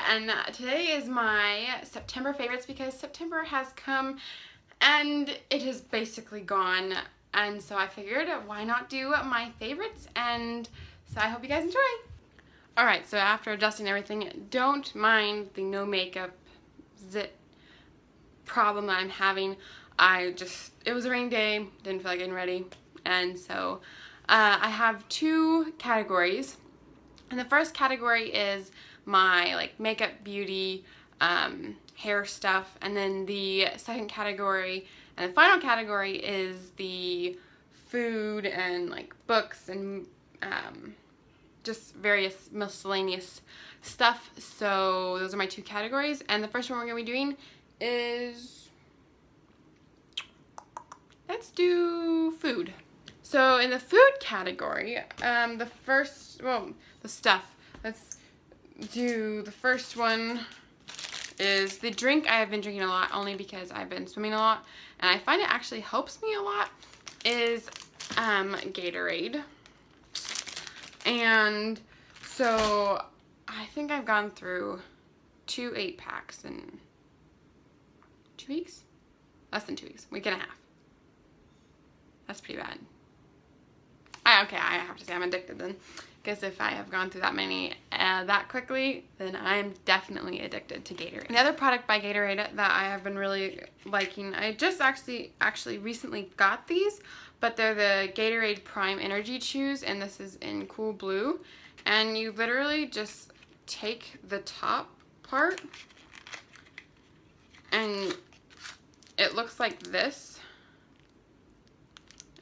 and today is my September favorites because September has come and it is basically gone, and so I figured why not do my favorites, and so I hope you guys enjoy. Alright, so after adjusting everything, don't mind the no makeup zit problem that I'm having. It was a rainy day, didn't feel like getting ready, and so I have two categories. And the first category is my like makeup, beauty, hair stuff, and then the second category and the final category is the food and like books and just various miscellaneous stuff. So those are my two categories, and the first one we're going to be doing is, let's do food. So in the food category, the stuff, let's do the first one is the drink I have been drinking a lot only because I've been swimming a lot and I find it actually helps me a lot, is Gatorade. And so I think I've gone through 2 8-packs in 2 weeks? Less than 2 weeks, week and a half. That's pretty bad. Okay, I have to say I'm addicted then, because if I have gone through that many that quickly, then I'm definitely addicted to Gatorade. The other product by Gatorade that I have been really liking, I just actually recently got these, but they're the Gatorade Prime Energy Chews, and this is in cool blue, and you literally just take the top part and it looks like this,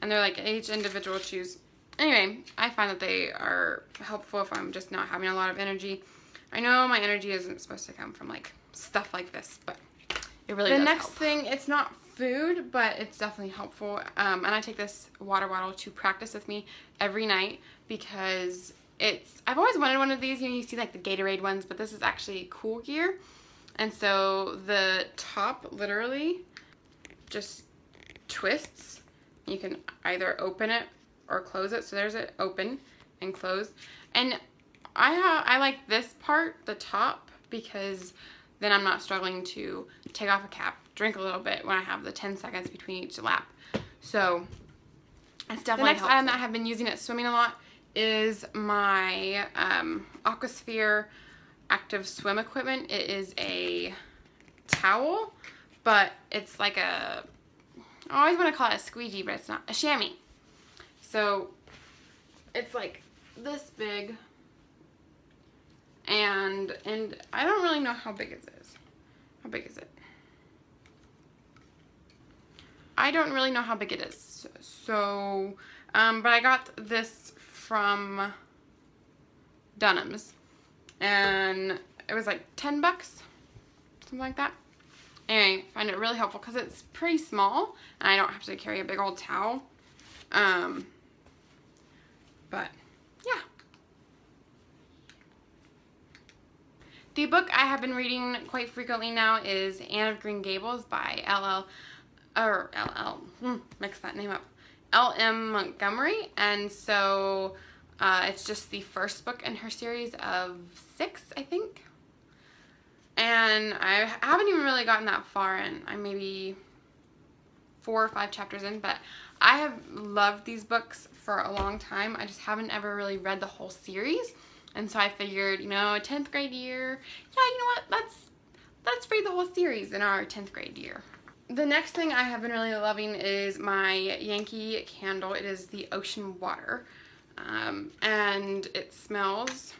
and they're like each individual chews. Anyway, I find that they are helpful if I'm just not having a lot of energy. I know my energy isn't supposed to come from like stuff like this, but it really does help. The next thing, it's not food, but it's definitely helpful. And I take this water bottle to practice with me every night because I've always wanted one of these. You know, you see like the Gatorade ones, but this is actually Cool Gear. And so the top literally just twists. You can either open it or close it. So there's it, open and close. And I like this part, the top, because then I'm not struggling to take off a cap, drink a little bit when I have the 10 seconds between each lap. So it's definitely helpful. The next item that I have been using at swimming a lot is my Aquasphere active swim equipment. It is a towel, but it's like I always want to call it a squeegee, but it's not, a chamois. So it's like this big, and I don't really know how big it is. How big is it? I don't really know how big it is. So, but I got this from Dunham's, and it was like 10 bucks, something like that. Anyway, I find it really helpful because it's pretty small, and I don't have to carry a big old towel. But yeah. The book I have been reading quite frequently now is Anne of Green Gables by mix that name up, L.M. Montgomery, and so it's just the first book in her series of 6, I think. And I haven't even really gotten that far in. I'm maybe 4 or 5 chapters in, but I have loved these books for a long time. I just haven't ever really read the whole series, and so I figured, you know, 10th grade year, yeah, you know what, let's read the whole series in our 10th grade year. The next thing I have been really loving is my Yankee Candle. It is the Ocean Water, and it smells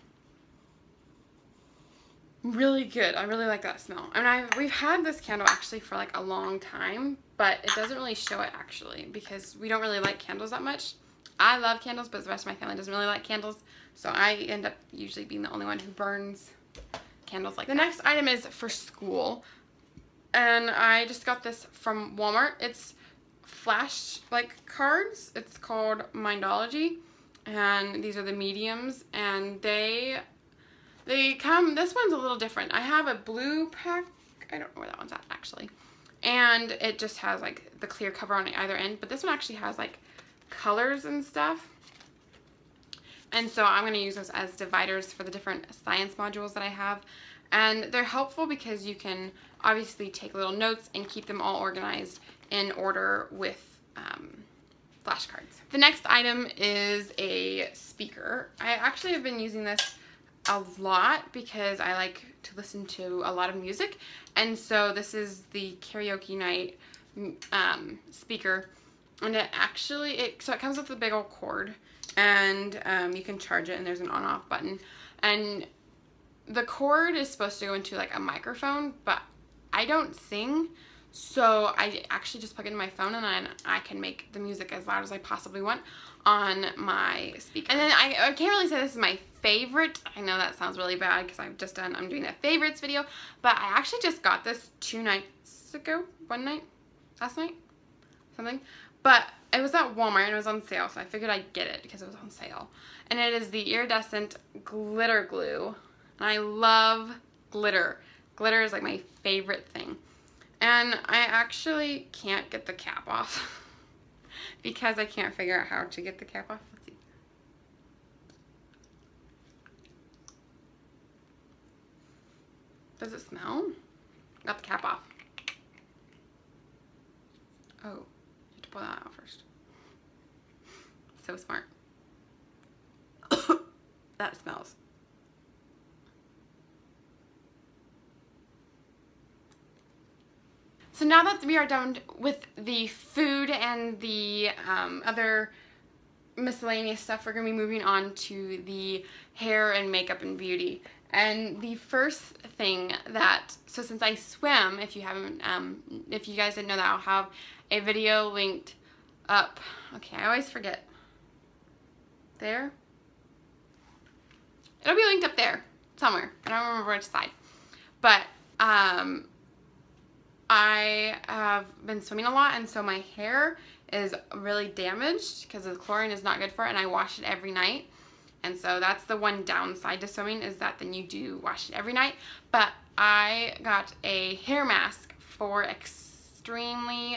really good. I really like that smell. I mean, we've had this candle actually for like a long time, but it doesn't really show it actually because we don't really like candles that much. I love candles, but the rest of my family doesn't really like candles, so I end up usually being the only one who burns candles like that. The next item is for school, and I just got this from Walmart. It's flash like cards. It's called Mindology, and these are the mediums, and they come, this one's a little different. I have a blue pack, I don't know where that one's at actually, and it just has like the clear cover on either end, but this one actually has like colors and stuff, and so I'm going to use those as dividers for the different science modules that I have. And they're helpful because you can obviously take little notes and keep them all organized in order with flashcards. The next item is a speaker. I actually have been using this a lot because I like to listen to a lot of music, and so this is the karaoke night speaker, and so it comes with a big old cord, and you can charge it, and there's an on-off button, and the cord is supposed to go into like a microphone, but I don't sing. So I actually just plug it in my phone, and then I can make the music as loud as I possibly want on my speaker. And then I can't really say this is my favorite. I know that sounds really bad because I'm doing a favorites video, but I actually just got this 2 nights ago, last night, something. But it was at Walmart and it was on sale, so I figured I'd get it because it was on sale. And it is the iridescent glitter glue, and I love glitter. Glitter is like my favorite thing. And I actually can't get the cap off because I can't figure out how to get the cap off. Let's see. Does it smell? Got the cap off. Oh, you have to pull that out first. So smart. That smells. So now that we are done with the food and the other miscellaneous stuff, we're going to be moving on to the hair and makeup and beauty. And the first thing so since I swim, if you guys didn't know that, I'll have a video linked up. Okay, I always forget. There? It'll be linked up there somewhere. I don't remember which side. But, I have been swimming a lot, and so my hair is really damaged because the chlorine is not good for it, and I wash it every night. And so that's the one downside to swimming, is that then you do wash it every night. But I got a hair mask for extremely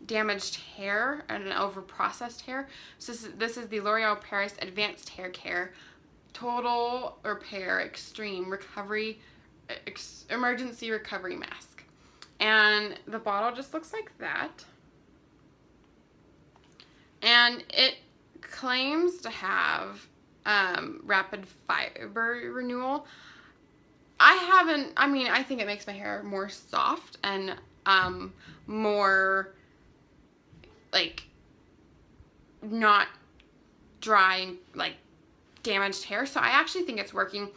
damaged hair and over-processed hair. So this is the L'Oreal Paris Advanced Hair Care Total Repair Extreme Recovery Emergency Recovery Mask. And the bottle just looks like that. And it claims to have rapid fiber renewal. I think it makes my hair more soft and more like not dry and like damaged hair. So I actually think it's working.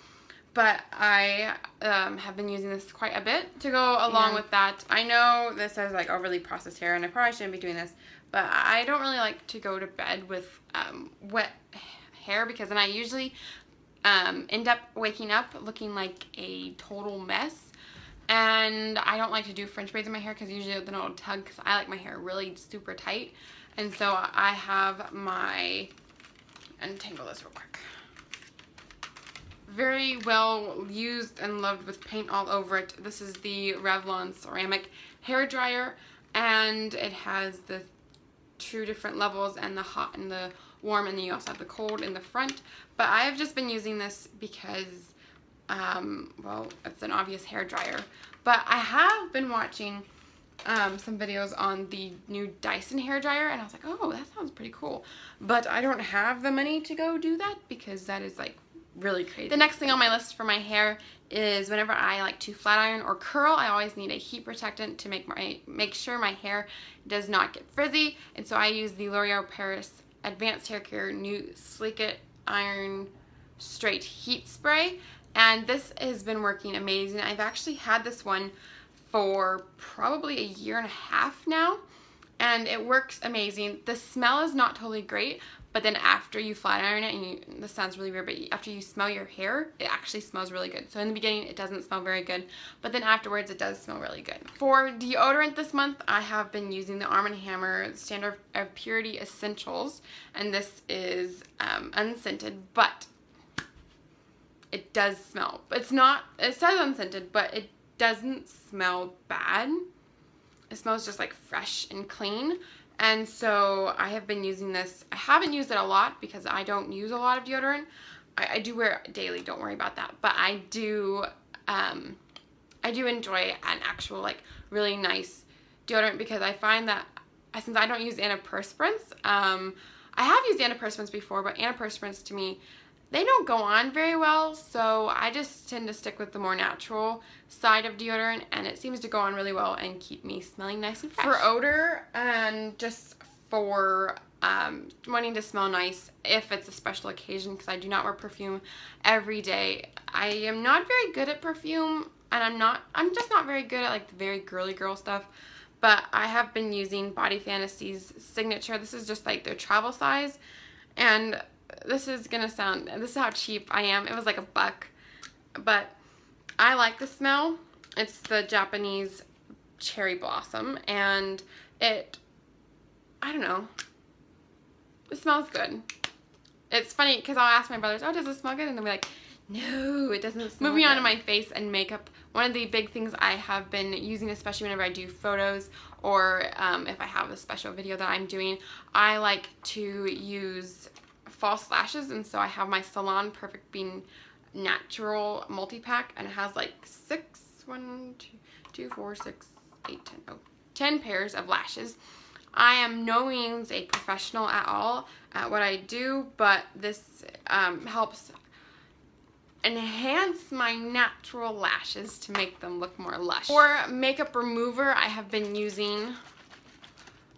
But I have been using this quite a bit to go along with that. I know this says like overly processed hair, and I probably shouldn't be doing this, but I don't really like to go to bed with wet hair, because then I usually end up waking up looking like a total mess. And I don't like to do French braids in my hair because usually then it'll tug, because I like my hair really super tight. And so I have untangle this real quick. Very well used and loved with paint all over it. This is the Revlon ceramic hair dryer, and it has the 2 different levels, and the hot and the warm, and then you also have the cold in the front. But I have just been using this because well, it's an obvious hair dryer. But I have been watching some videos on the new Dyson hair dryer, and I was like, oh, that sounds pretty cool. But I don't have the money to go do that because that is like really crazy. The next thing on my list for my hair is whenever I like to flat iron or curl, I always need a heat protectant to make sure my hair does not get frizzy. And so I use the L'Oreal Paris Advanced Hair Care New Sleek It Iron Straight Heat Spray, and this has been working amazing. I've actually had this one for probably a year and a half now, and it works amazing. The smell is not totally great, but then after you flat iron it, and this sounds really weird, but after you smell your hair, it actually smells really good. So in the beginning, it doesn't smell very good, but then afterwards, it does smell really good. For deodorant this month, I have been using the Arm & Hammer Standard of Purity Essentials, and this is unscented, but it does smell. It says unscented, but it doesn't smell bad. It smells just like fresh and clean. And so I have been using this. I haven't used it a lot because I don't use a lot of deodorant. I do wear it daily, don't worry about that. But I do I do enjoy an actual, like, really nice deodorant, because I find that since I don't use antiperspirants, I have used antiperspirants before, but antiperspirants to me, they don't go on very well, so I just tend to stick with the more natural side of deodorant, and it seems to go on really well and keep me smelling nice and fresh. For odor, and just for wanting to smell nice if it's a special occasion, because I do not wear perfume every day. I am not very good at perfume, and I'm just not very good at, like, the very girly girl stuff. But I have been using Body Fantasy's Signature. This is just like their travel size, and this is how cheap I am. It was like $1, but I like the smell. It's the Japanese cherry blossom, and I don't know, it smells good. It's funny because I'll ask my brothers, oh, does it smell good? And they'll be like, no, it doesn't smell Moving on to my face and makeup, one of the big things I have been using, especially whenever I do photos, or if I have a special video that I'm doing, I like to use false lashes, and so I have my Salon Perfect Bean Natural Multi-Pack, and it has like 10 pairs of lashes. I am no means a professional at all at what I do, but this helps enhance my natural lashes to make them look more lush. For makeup remover, I have been using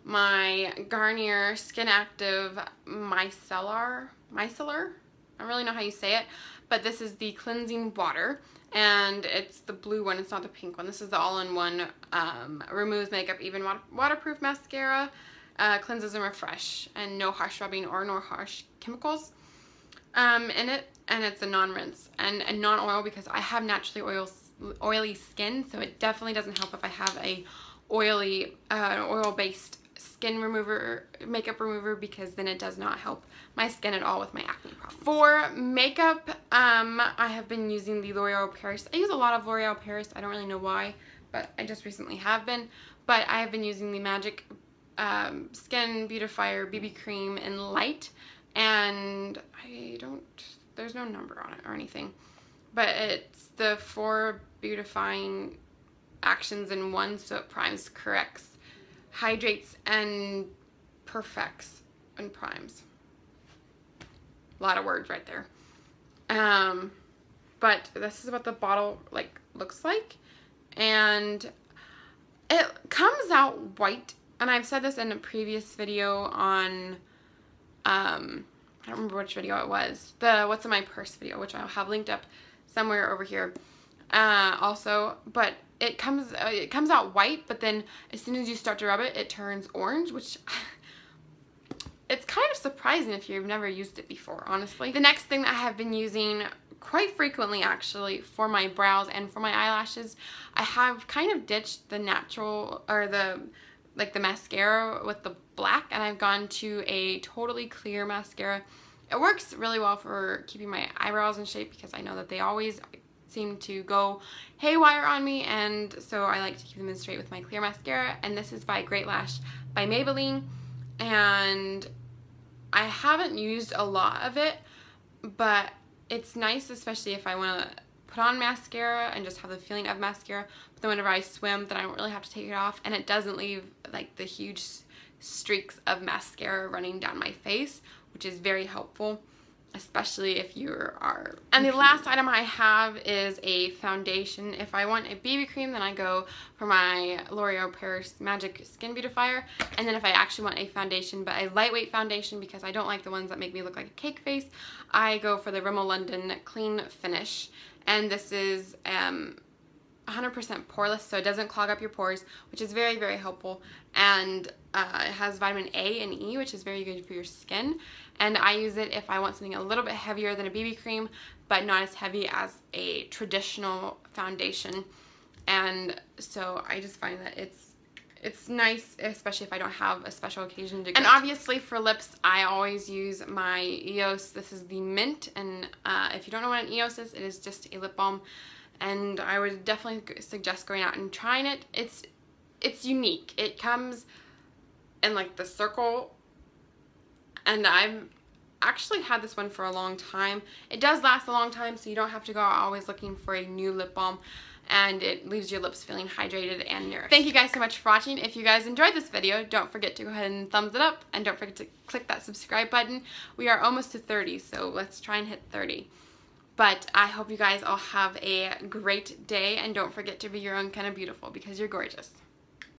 my Garnier Skin Active Micellar. I don't really know how you say it, but this is the cleansing water, and it's the blue one, it's not the pink one. This is the all-in-one, removes makeup, even waterproof mascara, cleanses and refresh, and no harsh rubbing or no harsh chemicals in it, and it's a non-rinse and non-oil, because I have naturally oily skin, so it definitely doesn't help if I have a oil-based skin remover, makeup remover, because then it does not help my skin at all with my acne problems. For makeup, I have been using the L'Oreal Paris. I use a lot of L'Oreal Paris. I don't really know why, but I just recently have been. But I have been using the Magic Skin Beautifier BB Cream in Light, and there's no number on it or anything, but it's the 4 beautifying actions in one, so it primes, corrects, hydrates, and perfects and primes. A lot of words right there. But this is what the bottle looks like, and it comes out white, and I've said this in a previous video on I don't remember which video it was, the What's in My Purse video, which I'll have linked up somewhere over here also, but it comes out white, but then as soon as you start to rub it, it turns orange, which it's kind of surprising if you've never used it before, honestly. The next thing that I have been using quite frequently, actually, for my brows and for my eyelashes, I have kind of ditched the natural, or the mascara with the black, and I've gone to a totally clear mascara. It works really well for keeping my eyebrows in shape, because I know that they always seem to go haywire on me, and so I like to keep them in straight with my clear mascara. And this is by Great Lash by Maybelline, and I haven't used a lot of it, but it's nice, especially if I want to put on mascara and just have the feeling of mascara, but then whenever I swim, then I don't really have to take it off, and it doesn't leave like the huge streaks of mascara running down my face, which is very helpful, especially if you are. And the last item I have is a foundation. If I want a BB cream, then I go for my L'Oreal Paris Magic Skin Beautifier, and then if I actually want a foundation, but a lightweight foundation, because I don't like the ones that make me look like a cake face, I go for the Rimmel London Clean Finish, and this is 100% poreless, so it doesn't clog up your pores, which is very, very helpful, and it has vitamin A and E, which is very good for your skin, and I use it if I want something a little bit heavier than a BB cream, but not as heavy as a traditional foundation, and so I just find that it's nice, especially if I don't have a special occasion to go. And obviously for lips, I always use my EOS. This is the Mint, and if you don't know what an EOS is, it is just a lip balm, and I would definitely suggest going out and trying it. It's unique. It comes in like the circle, and actually had this one for a long time. It does last a long time, so you don't have to go always looking for a new lip balm, and it leaves your lips feeling hydrated and nourished. Thank you guys so much for watching. If you guys enjoyed this video, don't forget to go ahead and thumbs it up, and don't forget to click that subscribe button. We are almost to 30, so let's try and hit 30. But I hope you guys all have a great day, and don't forget to be your own kind of beautiful, because you're gorgeous.